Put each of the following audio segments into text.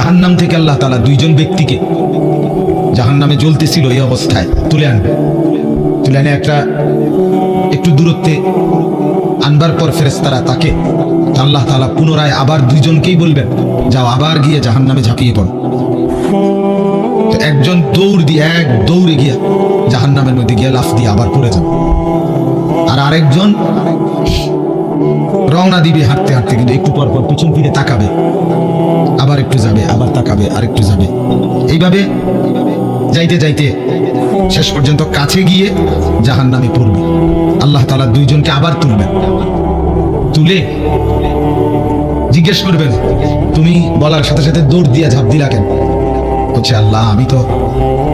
জাহান্নাম থেকে আল্লাহ তাআলা দুইজন ব্যক্তিকে জাহান্নামে জ্বলতেছিল এই অবস্থায় তুলে আনবে। তুলে আনে একটু দূরত্বে আনবার পর ফেরেশতারা তাকে আল্লাহ তাআলা পুনরায় আবার দুইজনকেই বলবেন, যাও আবার গিয়ে জাহান্নামে ঝাঁপিয়ে পড়ো। একজন দৌড়ে গিয়া জাহান্নামের মধ্যে গিয়ে লাফ দিয়ে আবার পড়ে যাবে, আর আরেকজন রওনা দিবে হাঁটতে হাঁটতে, কিন্তু একটু পর পর পিছন ফিরে তাকাবে, আবার একটু যাবে, আবার তাকাবে, আর একটু যাবে। এইভাবে যাইতে যাইতে শেষ পর্যন্ত কাছে গিয়ে জাহান্নামে পড়বে। আল্লাহ তাআলা দুইজনকে আবার তুলবেন, তুলে জিজ্ঞেস করবেন, তুমি বলার সাথে সাথে দৌড় দিয়া ঝাঁপ দিলা কেন? বলছে, আল্লাহ আমি তো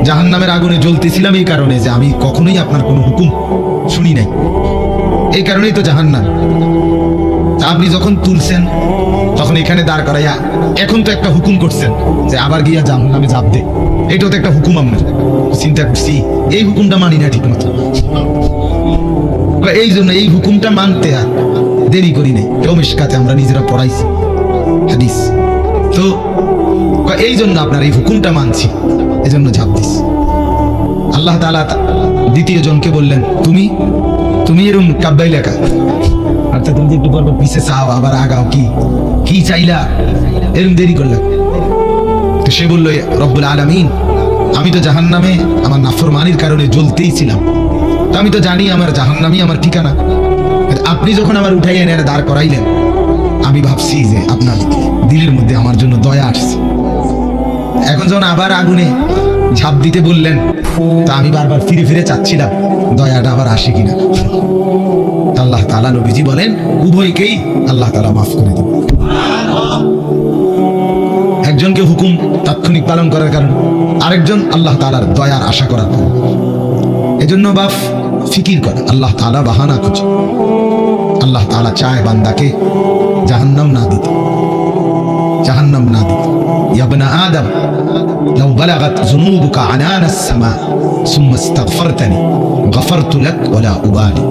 জাহান্নামের আগুনে জ্বলতেছিলাম এই কারণে যে আমি কখনোই আপনার কোনো হুকুম শুনি নাই, এই কারণেই তো জাহান্নাম। আপনি যখন তুলছেন তখন এখানে দাঁড় করাইয়া এখন তো একটা হুকুম করছেন যে আবার গিয়া জাহান্নামে ঝাঁপ দে, এটাও তো একটা হুকুম। আপনার চিন্তা করছি এই হুকুমটা মানি না ঠিক মতো, এই জন্য এই হুকুমটা মানতে আর দেরি করি নাই। মিশকাতে আমরা নিজেরা পড়াইছি হাদিস, তো এই জন্য আপনার এই হুকুমটা মানছি, এই জন্য ঝাঁপ দিস। আল্লাহ তাআলা দ্বিতীয় জনকে বললেন, তুমি এরকম কাব্বাই লেখা, অর্থাৎ তুমি একটু পর পিছে চাও আবার আগাও, কি চাইলা, এরকম দেরি করলাম। তো সে বলল, রব্বুল আলামিন, আমি তো জাহান্নামে আমার নাফরমানির কারণে জ্বলতেই ছিলাম, তো আমি তো জানি আমার জাহান্নামই আমার ঠিকানা। আপনি যখন আমার উঠাই এনে দাঁড় করাইলেন, আমি ভাবছি যে আপনার দিলের মধ্যে আমার জন্য দয়া আসছে। এখন যখন আবার আগুনে ঝাঁপ দিতে বললেন, তা আমি বারবার ফিরে ফিরে চাচ্ছিলাম দয়াটা আবার আসে কিনা। আল্লাহ তাআলা নবীজি বলেন, উভয়কেই আল্লাহ তাআলা মাফ করে দেন। একজনকে হুকুম তাৎক্ষণিক পালন করার কারণ, আরেকজন আল্লাহ তাআলার দয়ার আশা করার কারণ। এজন্য বাপ ফিকির করে, আল্লাহ তাআলা বাহানা খুঁজে। আল্লাহ তাআলা চায় বান্দাকে জাহান্নাম না দিতে। ইয়া ইবনা আদম, লাউ বালাগাত যুনুবুকা আনানা আস-সামা সুম্মা ইস্তাগফারতানি গফারতু লাক ওয়ালা উবালি।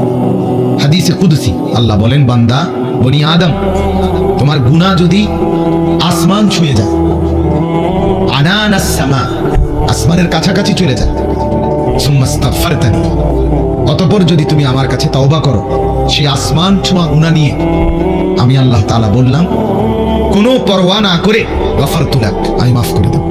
হাদিসে কুদসি আল্লাহ বলেন, বান্দা বনি আদম, তোমার গুনাহ যদি আসমান ছুঁয়ে যায়, আনানা আস-সামা আসমানের কাছাকাছি চলে যায়, সুম্মা ইস্তাগফারতানি অতঃপর যদি তুমি আমার কাছে তওবা করো সেই আসমান ছোঁয়া গুনাহ নিয়ে, আমি আল্লাহ তাআলা বললাম কোনো পরোয়া না করে গফারতু লাক, আমি মাফ করে দেব।